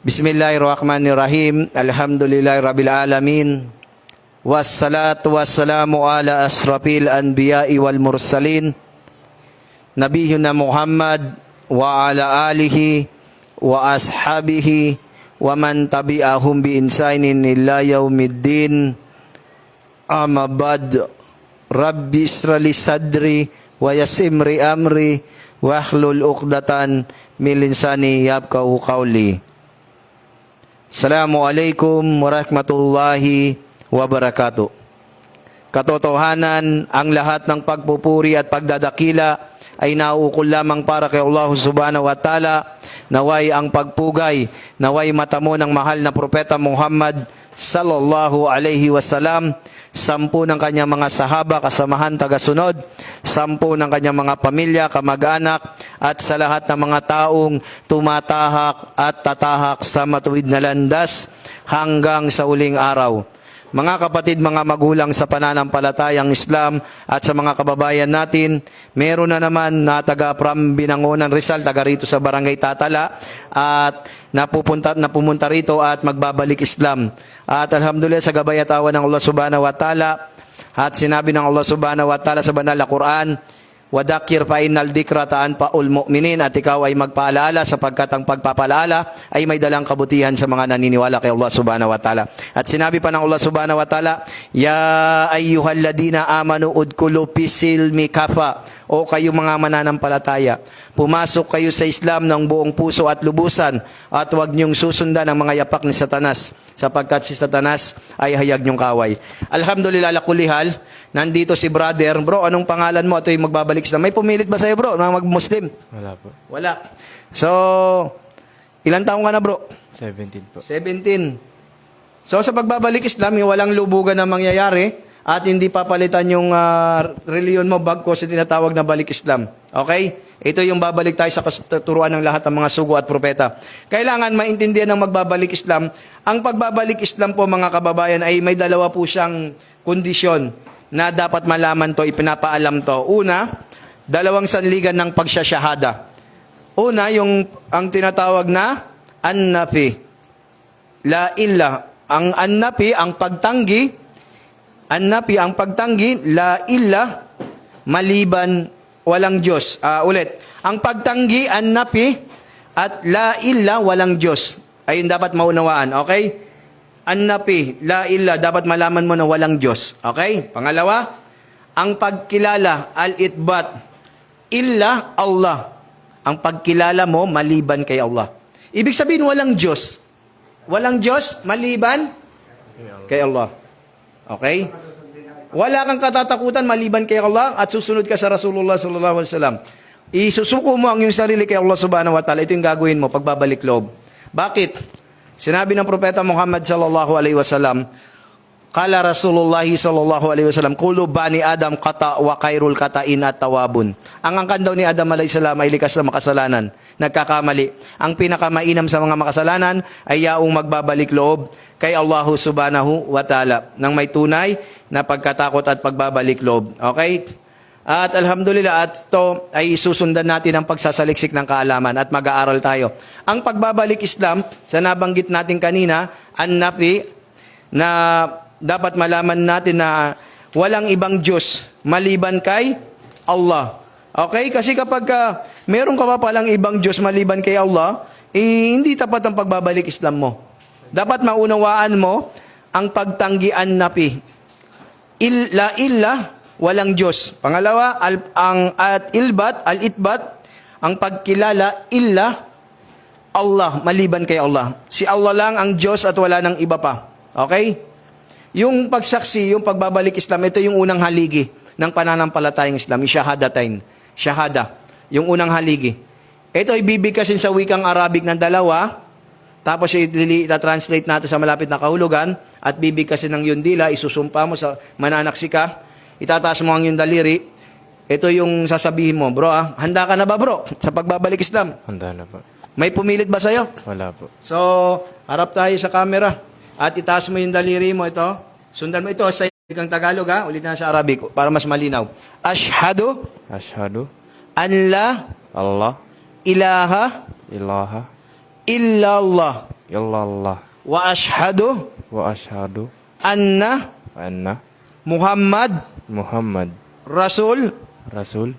Bismillahirrahmanirrahim. Alhamdulillahirabbil alamin. Wassalatu wassalamu ala asrafil anbiya'i wal mursalin. Nabiyuna Muhammad wa ala alihi wa ashabihi wa man tabi'ahum bi insanin ila yaumiddin. Amma ba'd. Rabbi israli sadri wa yasimri amri wa akhlul uqdatan min lisani yafqahu qawli. Assalamualaikum warahmatullahi wabarakatuh. Katotohanan, ang lahat ng pagpupuri at pagdadakila ay nauukol lamang para kay Allah subhanahu wa ta'ala. Naway ang pagpugay, naway matamo ng mahal na propeta Muhammad sallallahu alaihi wasallam, 10 ng kanyang mga sahaba, kasamahan, tagasunod, 10 ng kanyang mga pamilya, kamag-anak, at sa lahat ng mga taong tumatahak at tatahak sa matuwid na landas hanggang sa uling araw. Mga kapatid, mga magulang sa pananampalatayang Islam at sa mga kababayan natin, meron na naman na taga from Binangonan Rizal, taga rito sa Barangay Tatala, at pumunta rito at magbabalik Islam. At alhamdulillah sa gabay at awa ng Allah subhanahu wa ta'ala, at sinabi ng Allah subhanahu wa ta'ala sa banal na Quran, Wadakir fa innal dikra ta'anfa'ul mu'minin, at ikaw ay magpaalala sapagkat ang pagpapaalala ay may dalang kabutihan sa mga naniniwala kay Allah subhanahu wa ta'ala. At sinabi pa ng Allah subhanahu wa ta'ala, Ya ayyuhalladina amanu udkulu fisilmi kafa, o kayo mga mananampalataya, pumasok kayo sa Islam ng buong puso at lubusan, at huwag niyong susundan ang mga yapak ni Satanas, sapagkat si Satanas ay hayag niyong kaway. Alhamdulillah, lakulihal, nandito si brother. Bro, anong pangalan mo? Ito yung magbabalik Islam. May pumilit ba sa'yo, bro, na mag-Muslim? Wala po. Wala. So, ilang taong ka na, bro? 17 po. 17. So, sa pagbabalik Islam, yung walang lubugan na mangyayari, at hindi papalitan yung reliyon mo bagkos sa tinatawag na balik Islam. Okay? Ito yung babalik tayo sa katuruan ng lahat ng mga sugo at propeta. Kailangan maintindihan ng magbabalik Islam. Ang pagbabalik Islam po, mga kababayan, ay may dalawa po siyang kondisyon na dapat malaman to, ipinapaalam to. Una, 2 sanligan ng pagsasyahada. Una, ang tinatawag na an-nafi. La illa. Ang an-nafi, ang pagtanggi, an-nafi, ang pagtanggi, la illa, maliban, walang Diyos. Ulit, ang pagtanggi, an-nafi, at la illa, walang Diyos. Ayun dapat maunawaan, okay? An-nafi, la illa, dapat malaman mo na walang Diyos. Okay? Pangalawa, ang pagkilala, al-itbat, illa Allah. Ang pagkilala mo, maliban kay Allah. Ibig sabihin, walang Diyos. Walang Diyos, maliban kay Allah. Okay? Wala kang katatakutan maliban kay Allah at susunod ka sa Rasulullah sallallahu alaihi wasallam. Isusuko mo ang iyong sarili kay Allah subhanahu wa ta'ala. Ito yung gagawin mo pagbabalik loob. Bakit? Sinabi ng propeta Muhammad sallallahu alaihi wasallam, Qala Rasulullah sallallahu alaihi wasallam, Kullu bani Adam qata wa khairul qatain at-tawabun. Ang angkan daw ni Adam alayhis salam ay likas na makasalanan, nagkakamali. Ang pinakamainam sa mga makasalanan ay yaong magbabalik loob kay Allah subhanahu wa ta'ala nang may tunay na pagkatakot at pagbabalik loob. Okay? At alhamdulillah, at ito ay susundan natin ang pagsasaliksik ng kaalaman at mag-aaral tayo. Ang pagbabalik Islam, sa nabanggit natin kanina, an-nafi, na dapat malaman natin na walang ibang Diyos maliban kay Allah. Okay? Kasi kapag meron ka pa palang ibang Diyos maliban kay Allah, hindi tapat ang pagbabalik Islam mo. Dapat maunawaan mo ang pagtanggian napi. La illa, walang Diyos. Pangalawa, al-itbat, ang pagkilala, illa Allah, maliban kay Allah. Si Allah lang ang Diyos at wala nang iba pa. Okay? Yung pagsaksi, yung pagbabalik Islam, ito yung unang haligi ng pananampalatayang Islam, yung shahadatain. Shahada, yung unang haligi. Ito ibibigkasin sa wikang Arabic ng dalawa, tapos ita-translate natin sa malapit na kahulugan, at bibigkasin ng yung dila, isusumpa mo sa mananaksi ka, itataas mo ang yung daliri, ito yung sasabihin mo, bro, handa ka na ba, bro, sa pagbabalik Islam? Handa na po. May pumilit ba sa'yo? Wala po. So, harap tayo sa camera. At itaas mo yung daliri mo ito. Sundan mo ito sa ikang Tagalog, ulit na sa Arabic para mas malinaw. Ashhadu an la ilaha ilaha illallah illallah wa ashhadu wa asyhadu anna anna Muhammad Muhammad Rasul Rasul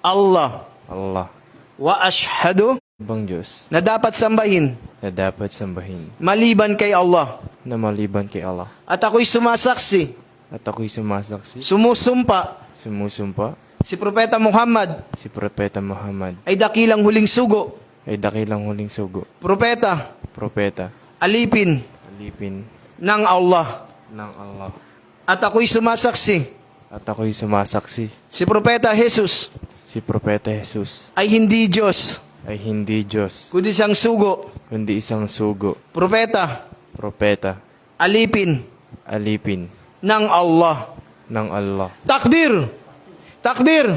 Allah Allah. wa ashhadu Bang Diyos na dapat sambahin na dapat sambahin maliban kay Allah na maliban kay Allah. at ako'y sumasaksi, At ako'y sumasaksi, sumusumpa sumusumpa, si Propeta Muhammad si Propeta Muhammad ay dakilang huling sugo, ay dakilang huling sugo, propeta, propeta, alipin alipin ng Allah. ng Allah. At ako'y sumasaksi, At ako'y sumasaksi, si Propeta Jesus si Propeta Jesus ay hindi Diyos, ay hindi Diyos, kundi siyang sugo, kundi isang sugo, propeta, propeta, alipin alipin ng Allah. ng Allah. Takbir! Takbir!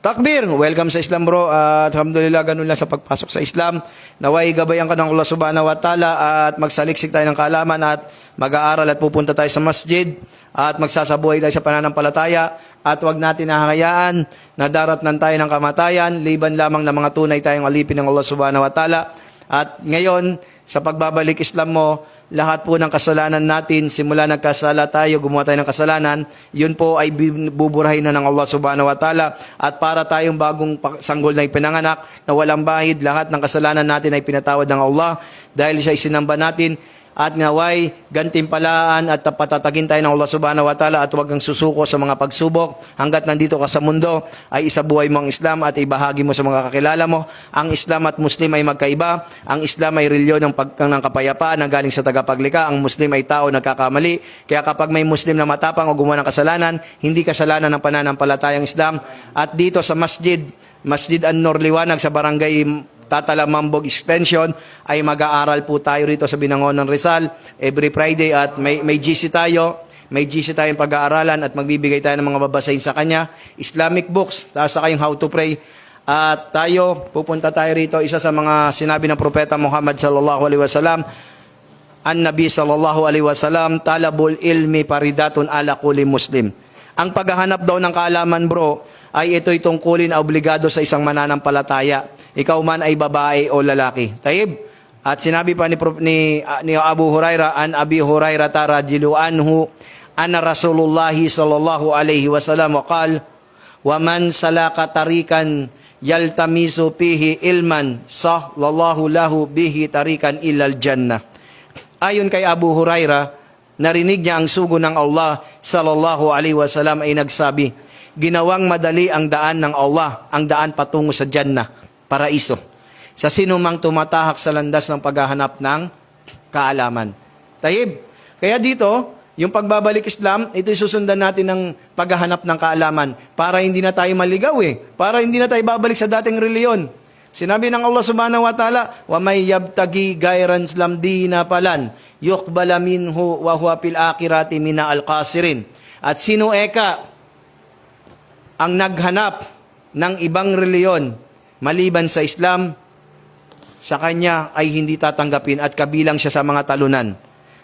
Takbir! Welcome sa Islam, bro. At alhamdulillah, ganun lang sa pagpasok sa Islam. Naway gabayan ka ng Allah subhanahu wa ta'ala at magsaliksik tayo ng kaalaman at mag-aaral at pupunta tayo sa masjid at magsasabuhay tayo sa pananampalataya at wag natin nahahayaan na daratnan tayo ng kamatayan, liban lamang na mga tunay tayong alipin ng Allah subhanahu wa ta'ala. At ngayon, sa pagbabalik Islam mo, lahat po ng kasalanan natin, simula nagkasala tayo, gumawa tayo ng kasalanan, yun po ay buburahin na ng Allah subhanahu wa ta'ala. At para tayong bagong sanggol na ipinanganak, na walang bahid, lahat ng kasalanan natin ay pinatawad ng Allah dahil siya isinamba natin. At naway, gantimpalaan at patatagin tayo ng Allah subhanahu wa ta'ala at huwag kang susuko sa mga pagsubok. Hanggat nandito ka sa mundo, ay isabuhay mo ang Islam at ibahagi mo sa mga kakilala mo. Ang Islam at Muslim ay magkaiba. Ang Islam ay reliyon ng kapayapaan na galing sa tagapaglikha. Ang Muslim ay tao nagkakamali. Kaya kapag may Muslim na matapang o gumawa ng kasalanan, hindi kasalanan ng pananampalatayang Islam. At dito sa Masjid An-Nur Liwanag sa barangay Tatala Mambog Extension ay mag-aaral po tayo rito sa Binangonan Rizal every Friday at may GC tayo. May GC tayong pag-aaralan at magbibigay tayo ng mga babasahin sa kanya. Islamic books, saka yung how to pray. At tayo, pupunta tayo rito. Isa sa mga sinabi ng Propeta Muhammad sallallahu alaihi wasallam, An-Nabi sallallahu alaihi wasallam, talabul ilmi paridatun ala kulli muslim. Ang paghahanap daw ng kaalaman, bro, ay ito'y tungkulin na obligado sa isang mananampalataya. Ikaw man ay babae o lalaki. Taib. At sinabi pa ni Abu Hurairah, an Abi Hurairah radhiyallahu anhu, anna Rasulullah sallallahu alaihi wasallam qala, wa man salaka tarikan yaltamisu fihi ilman, sallallahu lahu bihi tarikan ilal jannah. Ayon kay Abu Hurairah, narinig niya ang sugo ng Allah sallallahu alaihi wasallam ay nagsabi, ginawang madali ang daan ng Allah, ang daan patungo sa Jannah, paraiso, sa sinumang tumatahak sa landas ng paghahanap ng kaalaman. Taib. Kaya dito, yung pagbabalik Islam, ito susundan natin ng paghahanap ng kaalaman para hindi na tayo maligaw para hindi na tayo babalik sa dating reliyon. Sinabi ng Allah subhanahu wa ta'ala, wa may yabtagi gairan Islam dina palan, yuqbala minhu wa huwa fil akhirati mina al-qasirin. At sino eka ang naghanap ng ibang reliyon maliban sa Islam, sa kanya ay hindi tatanggapin at kabilang siya sa mga talunan.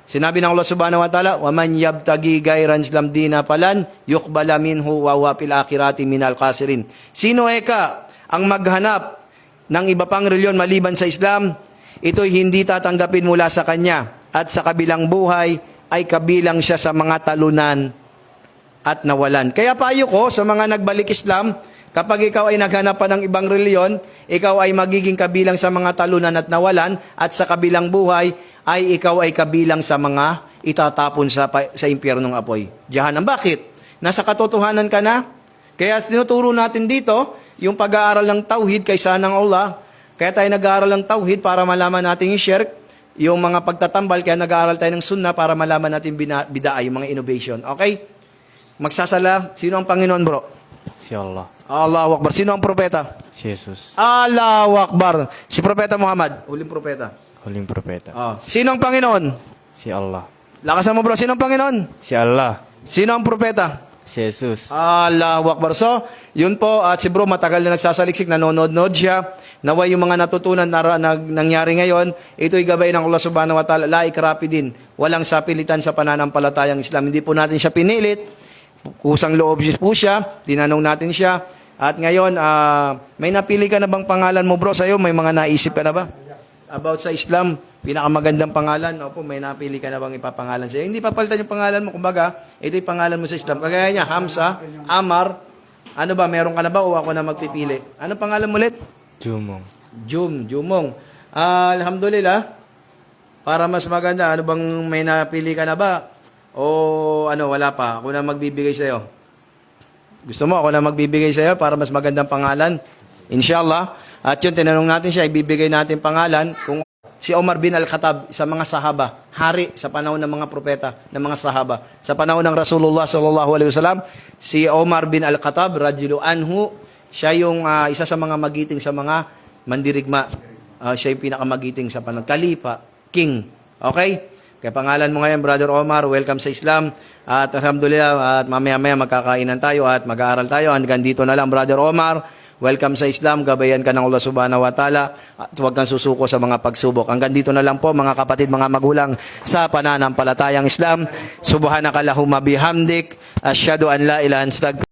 Sinabi ng Allah subhanahu wa ta'ala, wa man yabtagi gairan Islam dina palan, yuqbala minhu wa huwa fil akhirati minal khasirin. Sino eka ang maghanap ng iba pang reliyon maliban sa Islam, ito'y hindi tatanggapin mula sa kanya at sa kabilang buhay ay kabilang siya sa mga talunan at nawalan. Kaya payo ko sa mga nagbalik Islam, kapag ikaw ay naghanap pa ng ibang reliyon, ikaw ay magiging kabilang sa mga talunan at nawalan, at sa kabilang buhay ay ikaw ay kabilang sa mga itatapon sa impyernong apoy. Jahanam. Bakit? Nasa katotohanan ka na. Kaya tinuturo natin dito yung pag-aaral ng tauhid kaysa ng Allah. Kaya tayo nag-aaral ng tauhid para malaman natin yung shirk, yung mga pagtatambal, kaya nag-aaral tayo ng sunnah para malaman natin bidaa, yung mga innovation. Okay? Magsasala. Sino ang Panginoon, bro? Si Allah. Allahu Akbar. Sino ang propeta? Si Jesus. Allahu Akbar. Si Propeta Muhammad. Huling propeta. Huling propeta. Sino ang Panginoon? Si Allah. Lakasan mo, bro. Sino ang Panginoon? Si Allah. Sino ang propeta? Si Jesus. Allahu Akbar. So, yun po. At si bro, matagal na nagsasaliksik, nanonood-nood siya. Naway yung mga natutunan na nangyari ngayon, ito'y gabay ng Allah subhanahu wa ta'ala. La ikrapi din. Walang sapilitan sa pananampalatayang Islam. Hindi po natin siya pinilit. Kusang loob po siya, tinanong natin siya. At ngayon, may napili ka na bang pangalan mo, bro, sa'yo? May mga naisip ka na ba? about sa Islam, pinakamagandang pangalan. Opo, may napili ka na bang ipapangalan sa'yo? Hindi papalitan yung pangalan mo. Kumbaga, ito yung pangalan mo sa Islam. Kagaya niya, Hamza, Amar. Ano ba, meron ka na ba o ako na magpipili? Ano pangalan mo ulit? Jumong. Jumong. Alhamdulillah. Para mas maganda, ano bang may napili ka na ba? O ano, wala pa. Ako na magbibigay sa'yo. Gusto mo, ako na magbibigay sa'yo para mas magandang pangalan? Inshallah. At yun, tinanong natin siya, ibibigay natin pangalan kung si Omar bin Al-Khattab, sa mga sahaba, hari sa panahon ng mga propeta, ng mga sahaba. Sa panahon ng Rasulullah sallallahu alaihi wasallam, si Omar bin Al-Khattab, radhiyallahu anhu, siya yung isa sa mga magiting sa mga mandirigma. Siya yung pinakamagiting sa panahon. Kalipa, king. Okay? Kaya pangalan mo ngayon, Brother Omar, welcome sa Islam. At alhamdulillah, at mamaya-maya magkakainan tayo at mag-aaral tayo. Hanggang dito na lang, Brother Omar. Welcome sa Islam, gabayan ka ng Allah subhanahu wa ta'ala at huwag kang susuko sa mga pagsubok. Hanggang dito na lang po mga kapatid, mga magulang sa pananampalatayang Islam. Subhanakallahumma bihamdik, asyhadu an la ilaha illa anta